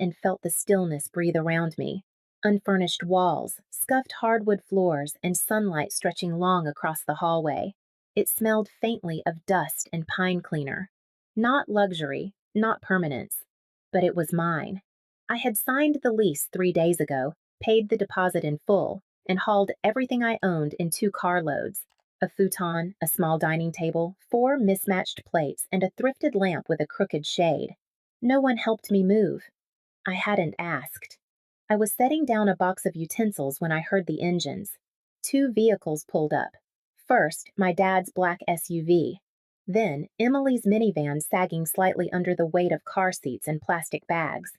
and felt the stillness breathe around me. Unfurnished walls, scuffed hardwood floors, and sunlight stretching long across the hallway. It smelled faintly of dust and pine cleaner. Not luxury, not permanence, but it was mine. I had signed the lease 3 days ago, paid the deposit in full, and hauled everything I owned in 2 carloads: a futon, a small dining table, 4 mismatched plates, and a thrifted lamp with a crooked shade. No one helped me move. I hadn't asked. I was setting down a box of utensils when I heard the engines. 2 vehicles pulled up. First, my dad's black SUV. Then, Emily's minivan sagging slightly under the weight of car seats and plastic bags.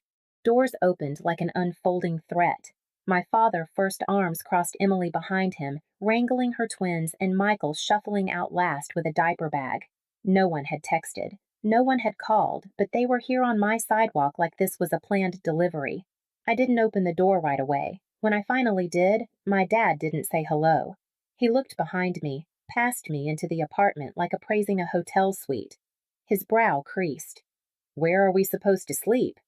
Doors opened like an unfolding threat. My father first arms crossed Emily behind him, wrangling her twins, and Michael shuffling out last with a diaper bag. No one had texted. No one had called, but they were here on my sidewalk like this was a planned delivery. I didn't open the door right away. When I finally did, my dad didn't say hello. He looked behind me, past me into the apartment like appraising a hotel suite. His brow creased. "Where are we supposed to sleep?"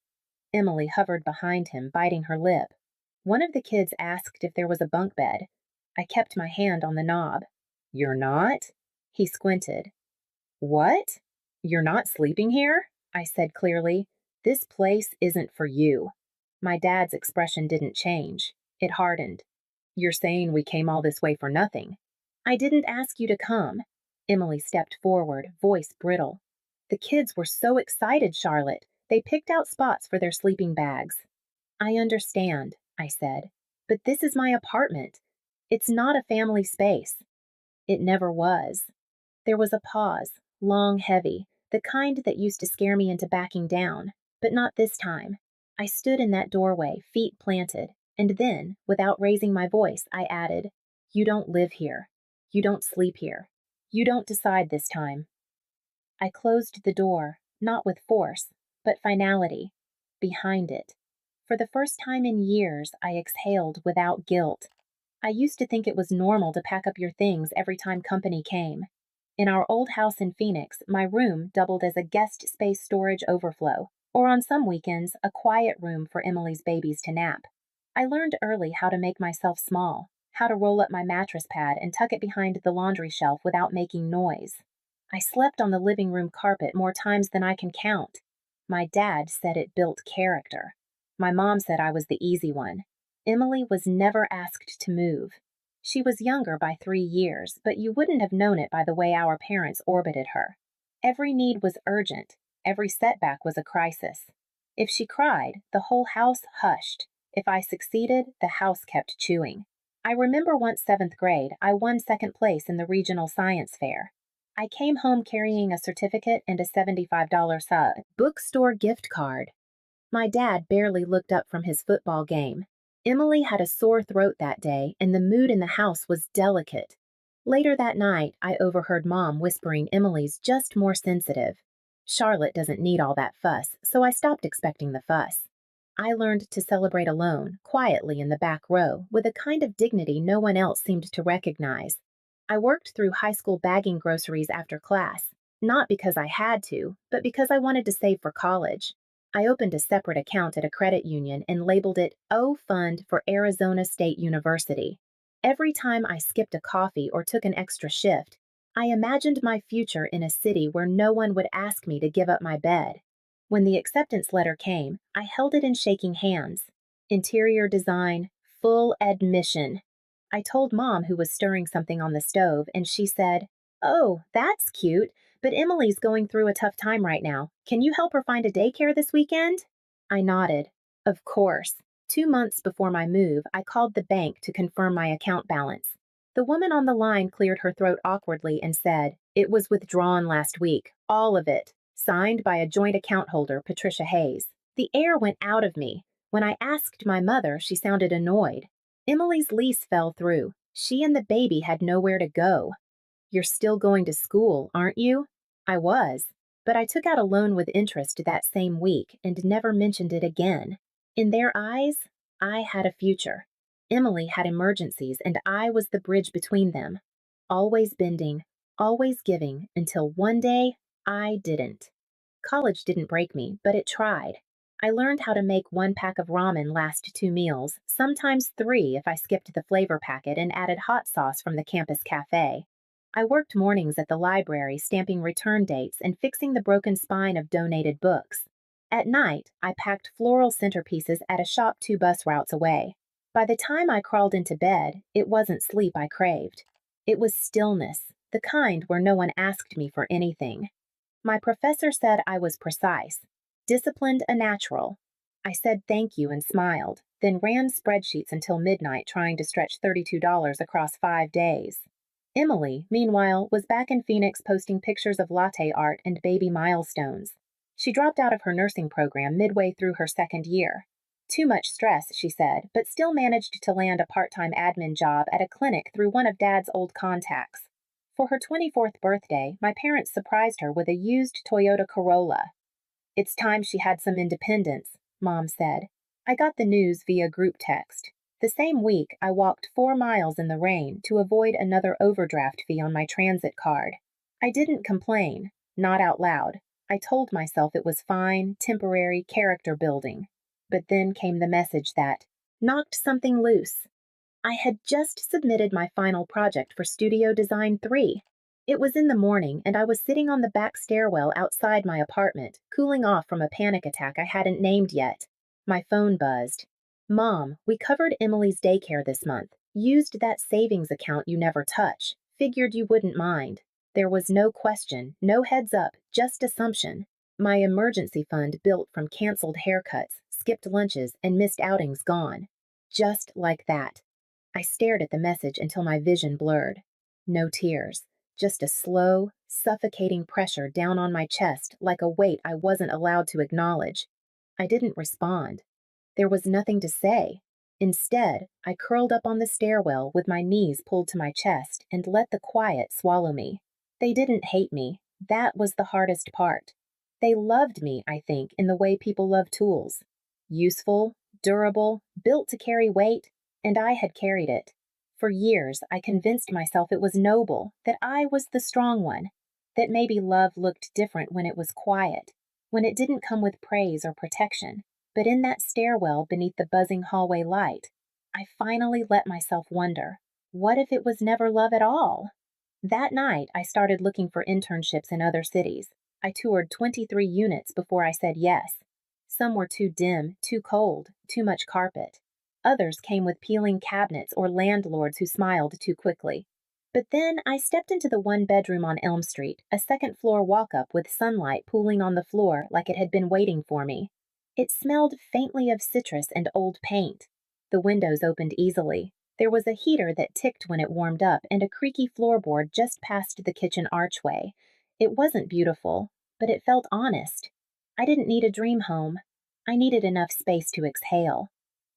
Emily hovered behind him, biting her lip. One of the kids asked if there was a bunk bed. I kept my hand on the knob. "You're not?" He squinted. "What? You're not sleeping here?" I said clearly. "This place isn't for you." My dad's expression didn't change. It hardened. "You're saying we came all this way for nothing?" "I didn't ask you to come." Emily stepped forward, voice brittle. "The kids were so excited, Charlotte. They picked out spots for their sleeping bags." "I understand," I said. "But this is my apartment. It's not a family space." It never was. There was a pause, long, heavy, the kind that used to scare me into backing down, but not this time. I stood in that doorway, feet planted, and then, without raising my voice, I added, "You don't live here. You don't sleep here. You don't decide this time." I closed the door, not with force, but finality. Behind it. For the first time in years, I exhaled without guilt. I used to think it was normal to pack up your things every time company came. In our old house in Phoenix, my room doubled as a guest space storage overflow, or on some weekends, a quiet room for Emily's babies to nap. I learned early how to make myself small, how to roll up my mattress pad and tuck it behind the laundry shelf without making noise. I slept on the living room carpet more times than I can count. My dad said it built character. My mom said I was the easy one. Emily was never asked to move. She was younger by 3 years, but you wouldn't have known it by the way our parents orbited her. Every need was urgent. Every setback was a crisis. If she cried, the whole house hushed. If I succeeded, the house kept chewing. I remember once 7th grade, I won second place in the regional science fair. I came home carrying a certificate and a $75 bookstore gift card. My dad barely looked up from his football game. Emily had a sore throat that day, and the mood in the house was delicate. Later that night, I overheard Mom whispering Emily's just more sensitive. Charlotte doesn't need all that fuss, so I stopped expecting the fuss. I learned to celebrate alone, quietly in the back row, with a kind of dignity no one else seemed to recognize. I worked through high school bagging groceries after class, not because I had to, but because I wanted to save for college. I opened a separate account at a credit union and labeled it O Fund for Arizona State University. Every time I skipped a coffee or took an extra shift, I imagined my future in a city where no one would ask me to give up my bed. When the acceptance letter came, I held it in shaking hands. Interior design, full admission. I told Mom, who was stirring something on the stove, and she said, "Oh, that's cute, but Emily's going through a tough time right now. Can you help her find a daycare this weekend?" I nodded. Of course. 2 months before my move, I called the bank to confirm my account balance. The woman on the line cleared her throat awkwardly and said, "It was withdrawn last week, all of it, signed by a joint account holder, Patricia Hayes." The air went out of me. When I asked my mother, she sounded annoyed. Emily's lease fell through. She and the baby had nowhere to go. "You're still going to school, aren't you?" I was, but I took out a loan with interest that same week and never mentioned it again. In their eyes, I had a future. Emily had emergencies, and I was the bridge between them. Always bending, always giving, until one day I didn't. College didn't break me, but it tried. I learned how to make one pack of ramen last 2 meals, sometimes three if I skipped the flavor packet and added hot sauce from the campus cafe. I worked mornings at the library stamping return dates and fixing the broken spine of donated books. At night, I packed floral centerpieces at a shop 2 bus routes away. By the time I crawled into bed, it wasn't sleep I craved. It was stillness, the kind where no one asked me for anything. My professor said I was precise, disciplined a natural. I said thank you and smiled, then ran spreadsheets until midnight trying to stretch $32 across 5 days. Emily, meanwhile, was back in Phoenix posting pictures of latte art and baby milestones. She dropped out of her nursing program midway through her second year. Too much stress, she said, but still managed to land a part-time admin job at a clinic through one of Dad's old contacts. For her 24th birthday, my parents surprised her with a used Toyota Corolla. It's time she had some independence, Mom said. I got the news via group text. The same week, I walked 4 miles in the rain to avoid another overdraft fee on my transit card. I didn't complain, not out loud. I told myself it was fine, temporary character building. But then came the message that knocked something loose. I had just submitted my final project for Studio Design 3. It was in the morning, and I was sitting on the back stairwell outside my apartment, cooling off from a panic attack I hadn't named yet. My phone buzzed. Mom, we covered Emily's daycare this month. Used that savings account you never touch. Figured you wouldn't mind. There was no question, no heads up, just assumption. My emergency fund built from canceled haircuts, skipped lunches, and missed outings gone. Just like that. I stared at the message until my vision blurred. No tears, just a slow, suffocating pressure down on my chest like a weight I wasn't allowed to acknowledge. I didn't respond. There was nothing to say. Instead, I curled up on the stairwell with my knees pulled to my chest and let the quiet swallow me. They didn't hate me. That was the hardest part. They loved me, I think, in the way people love tools. Useful, durable, built to carry weight, and I had carried it. For years, I convinced myself it was noble, that I was the strong one, that maybe love looked different when it was quiet, when it didn't come with praise or protection. But in that stairwell beneath the buzzing hallway light, I finally let myself wonder, what if it was never love at all? That night, I started looking for internships in other cities. I toured 23 units before I said yes. Some were too dim, too cold, too much carpet. Others came with peeling cabinets or landlords who smiled too quickly. But then I stepped into the one bedroom on Elm Street, a second-floor walk-up with sunlight pooling on the floor like it had been waiting for me. It smelled faintly of citrus and old paint. The windows opened easily. There was a heater that ticked when it warmed up and a creaky floorboard just past the kitchen archway. It wasn't beautiful, but it felt honest. I didn't need a dream home. I needed enough space to exhale.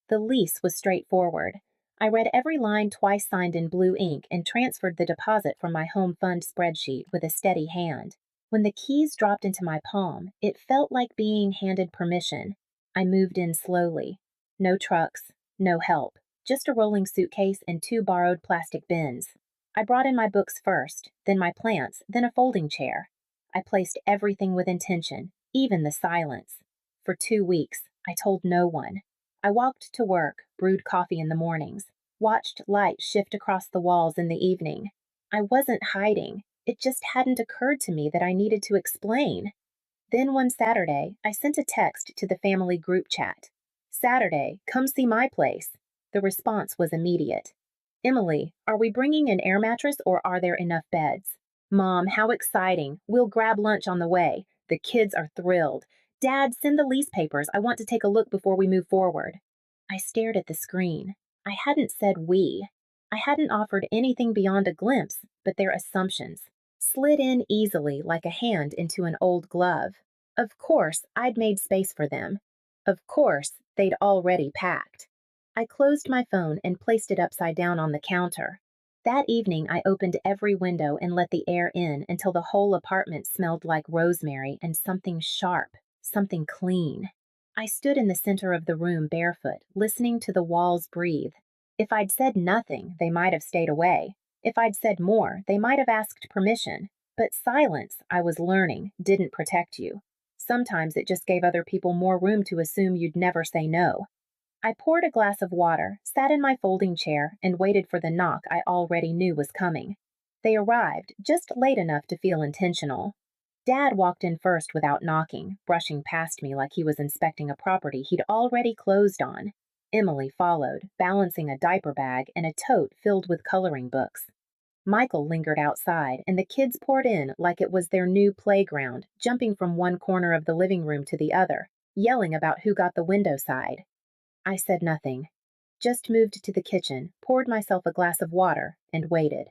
The lease was straightforward. I read every line twice signed in blue ink and transferred the deposit from my home fund spreadsheet with a steady hand. When the keys dropped into my palm, it felt like being handed permission. I moved in slowly. No trucks, no help, just a rolling suitcase and 2 borrowed plastic bins. I brought in my books first, then my plants, then a folding chair. I placed everything with intention, even the silence. For 2 weeks, I told no one. I walked to work, brewed coffee in the mornings, watched light shift across the walls in the evening. I wasn't hiding. It just hadn't occurred to me that I needed to explain. Then one Saturday, I sent a text to the family group chat. Saturday, come see my place. The response was immediate. Emily, are we bringing an air mattress or are there enough beds? Mom, how exciting. We'll grab lunch on the way. The kids are thrilled. Dad, send the lease papers. I want to take a look before we move forward. I stared at the screen. I hadn't said we. I hadn't offered anything beyond a glimpse, but their assumptions slid in easily like a hand into an old glove. Of course, I'd made space for them. Of course, they'd already packed. I closed my phone and placed it upside down on the counter. That evening, I opened every window and let the air in until the whole apartment smelled like rosemary and something sharp, something clean. I stood in the center of the room barefoot, listening to the walls breathe. If I'd said nothing, they might have stayed away. If I'd said more, they might have asked permission. But silence, I was learning, didn't protect you. Sometimes it just gave other people more room to assume you'd never say no. I poured a glass of water, sat in my folding chair, and waited for the knock I already knew was coming. They arrived, just late enough to feel intentional. Dad walked in first without knocking, brushing past me like he was inspecting a property he'd already closed on. Emily followed, balancing a diaper bag and a tote filled with coloring books. Michael lingered outside, and the kids poured in like it was their new playground, jumping from one corner of the living room to the other, yelling about who got the window side. I said nothing, just moved to the kitchen, poured myself a glass of water, and waited.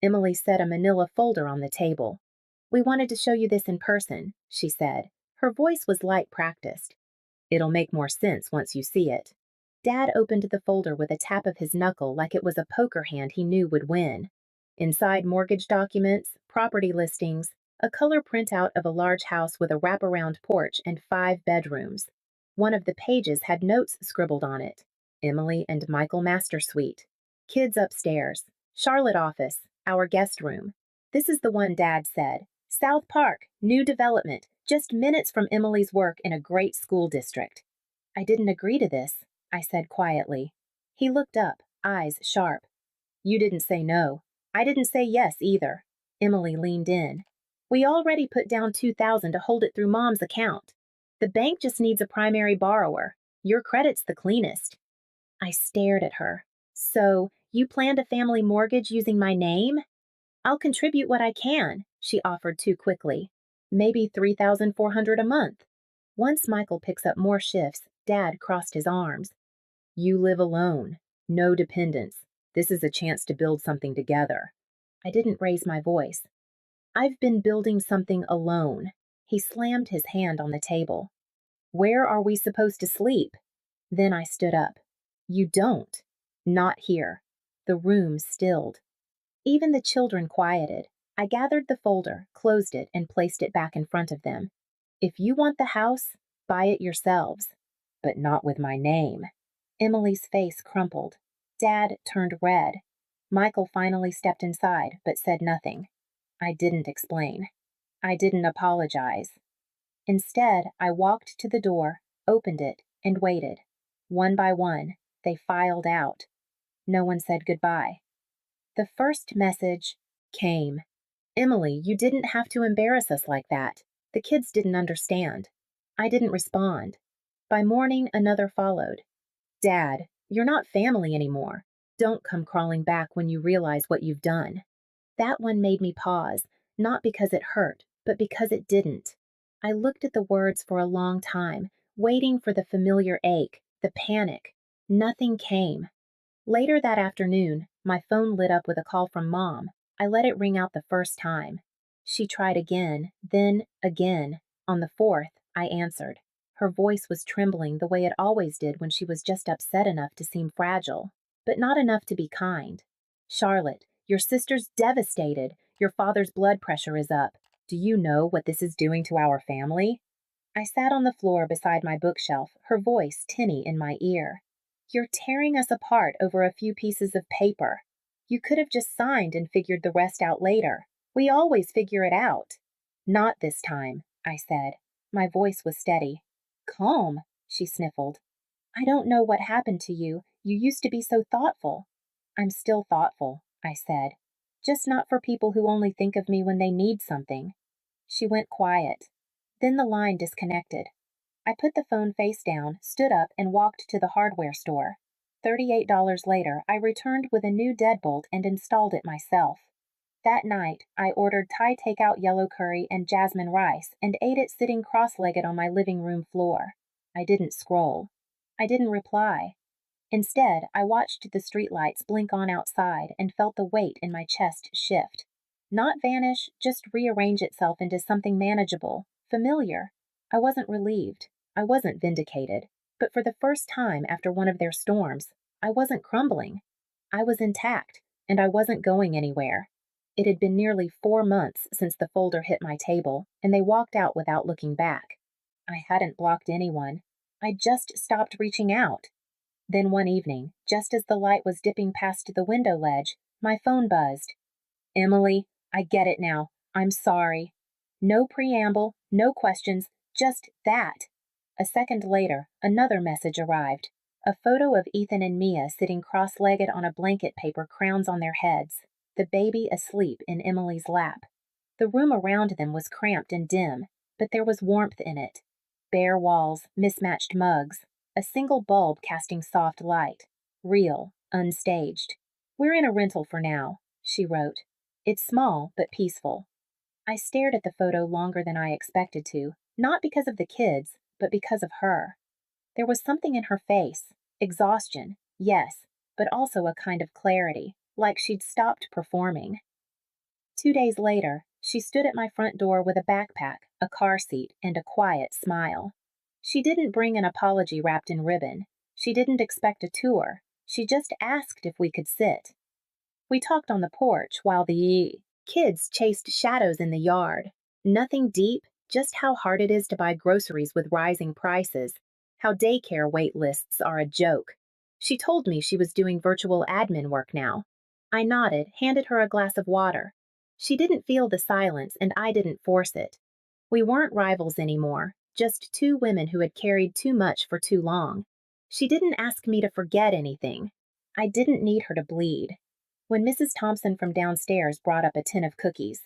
Emily set a manila folder on the table. "We wanted to show you this in person," she said. Her voice was light practiced. "It'll make more sense once you see it." Dad opened the folder with a tap of his knuckle like it was a poker hand he knew would win. Inside mortgage documents, property listings, a color printout of a large house with a wraparound porch and 5 bedrooms. One of the pages had notes scribbled on it. Emily and Michael Master Suite. Kids upstairs. Charlotte office. Our guest room. This is the one Dad said. South Park. New development. Just minutes from Emily's work in a great school district. I didn't agree to this, I said quietly. He looked up, eyes sharp. You didn't say no. I didn't say yes either. Emily leaned in. We already put down $2,000 to hold it through Mom's account. The bank just needs a primary borrower. Your credit's the cleanest. I stared at her. So, you planned a family mortgage using my name? I'll contribute what I can, she offered too quickly. Maybe $3,400 a month. Once Michael picks up more shifts, Dad crossed his arms. You live alone. No dependents. This is a chance to build something together. I didn't raise my voice. I've been building something alone. He slammed his hand on the table. Where are we supposed to sleep? Then I stood up. You don't. Not here. The room stilled. Even the children quieted. I gathered the folder, closed it, and placed it back in front of them. If you want the house, buy it yourselves. But not with my name. Emily's face crumpled. Dad turned red. Michael finally stepped inside, but said nothing. I didn't explain. I didn't apologize. Instead, I walked to the door, opened it, and waited. One by one, they filed out. No one said goodbye. The first message came. Emily, you didn't have to embarrass us like that. The kids didn't understand. I didn't respond. By morning, another followed. Dad, you're not family anymore. Don't come crawling back when you realize what you've done. That one made me pause, not because it hurt, but because it didn't. I looked at the words for a long time, waiting for the familiar ache, the panic. Nothing came. Later that afternoon, my phone lit up with a call from Mom. I let it ring out the first time. She tried again, then again. On the fourth, I answered. Her voice was trembling the way it always did when she was just upset enough to seem fragile, but not enough to be kind. Charlotte, your sister's devastated. Your father's blood pressure is up. Do you know what this is doing to our family? I sat on the floor beside my bookshelf, her voice tinny in my ear. You're tearing us apart over a few pieces of paper. You could have just signed and figured the rest out later. We always figure it out. Not this time, I said. My voice was steady. Calm, she sniffled. I don't know what happened to you. You used to be so thoughtful. I'm still thoughtful, I said. Just not for people who only think of me when they need something. She went quiet. Then the line disconnected. I put the phone face down, stood up, and walked to the hardware store. $38 later, I returned with a new deadbolt and installed it myself. That night, I ordered Thai takeout yellow curry and jasmine rice and ate it sitting cross-legged on my living room floor. I didn't scroll. I didn't reply. Instead, I watched the streetlights blink on outside and felt the weight in my chest shift. Not vanish, just rearrange itself into something manageable, familiar. I wasn't relieved. I wasn't vindicated. But for the first time after one of their storms, I wasn't crumbling. I was intact, and I wasn't going anywhere. It had been nearly 4 months since the folder hit my table, and they walked out without looking back. I hadn't blocked anyone. I just stopped reaching out. Then one evening, just as the light was dipping past the window ledge, my phone buzzed. Emily, I get it now. I'm sorry. No preamble, no questions, Just that. A second later, another message arrived. A photo of Ethan and Mia sitting cross-legged on a blanket paper, crowns on their heads, the baby asleep in Emily's lap. The room around them was cramped and dim, but there was warmth in it. Bare walls, mismatched mugs, a single bulb casting soft light. Real, unstaged. "We're in a rental for now," she wrote. "It's small, but peaceful." I stared at the photo longer than I expected to, not because of the kids, but because of her. There was something in her face. Exhaustion, yes, but also a kind of clarity, like she'd stopped performing. 2 days later, she stood at my front door with a backpack, a car seat, and a quiet smile. She didn't bring an apology wrapped in ribbon. She didn't expect a tour. She just asked if we could sit. We talked on the porch while the kids chased shadows in the yard. Nothing deep, just how hard it is to buy groceries with rising prices, how daycare wait lists are a joke. She told me she was doing virtual admin work now. I nodded, handed her a glass of water. She didn't feel the silence, and I didn't force it. We weren't rivals anymore, just two women who had carried too much for too long. She didn't ask me to forget anything. I didn't need her to bleed. When Mrs. Thompson from downstairs brought up a tin of cookies.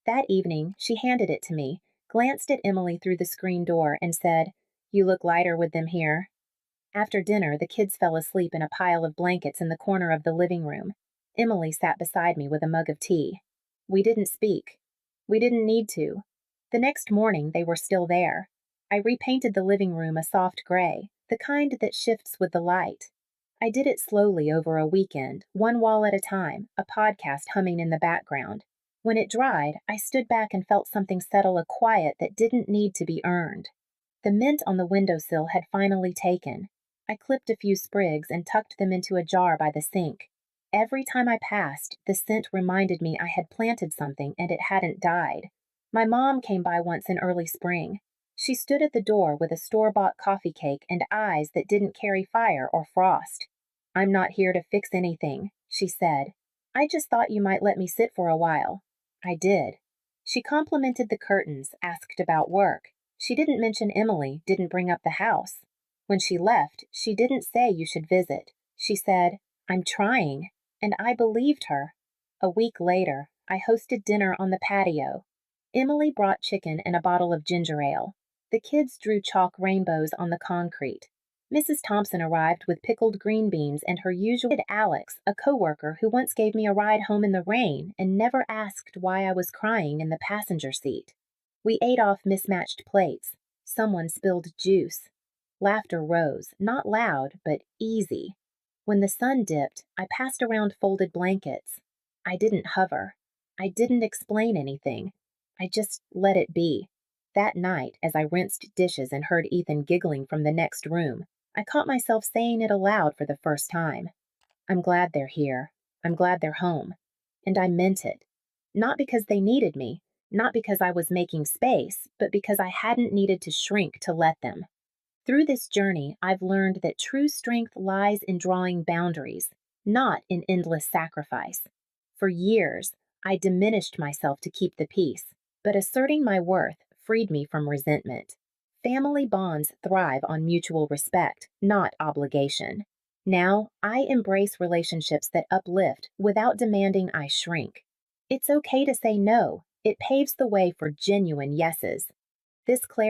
That evening, she handed it to me, glanced at Emily through the screen door, and said, "You look lighter with them here." After dinner, the kids fell asleep in a pile of blankets in the corner of the living room. Emily sat beside me with a mug of tea. We didn't speak. We didn't need to. The next morning, they were still there. I repainted the living room a soft gray, the kind that shifts with the light. I did it slowly over a weekend, one wall at a time, a podcast humming in the background. When it dried, I stood back and felt something settle, a quiet that didn't need to be earned. The mint on the windowsill had finally taken. I clipped a few sprigs and tucked them into a jar by the sink. Every time I passed, the scent reminded me I had planted something and it hadn't died. My mom came by once in early spring. She stood at the door with a store-bought coffee cake and eyes that didn't carry fire or frost. "I'm not here to fix anything," she said. "I just thought you might let me sit for a while." I did. She complimented the curtains, asked about work. She didn't mention Emily, didn't bring up the house. When she left, she didn't say you should visit. She said, "I'm trying," and I believed her. A week later, I hosted dinner on the patio. Emily brought chicken and a bottle of ginger ale. The kids drew chalk rainbows on the concrete. Mrs. Thompson arrived with pickled green beans and her usual. Alex, a coworker who once gave me a ride home in the rain and never asked why I was crying in the passenger seat. We ate off mismatched plates. Someone spilled juice. Laughter rose, not loud, but easy. When the sun dipped, I passed around folded blankets. I didn't hover. I didn't explain anything. I just let it be. That night, as I rinsed dishes and heard Ethan giggling from the next room, I caught myself saying it aloud for the first time. "I'm glad they're here. I'm glad they're home." And I meant it. Not because they needed me, not because I was making space, but because I hadn't needed to shrink to let them. Through this journey, I've learned that true strength lies in drawing boundaries, not in endless sacrifice. For years, I diminished myself to keep the peace, but asserting my worth freed me from resentment. Family bonds thrive on mutual respect, not obligation. Now, I embrace relationships that uplift without demanding I shrink. It's okay to say no. It paves the way for genuine yeses. This clarity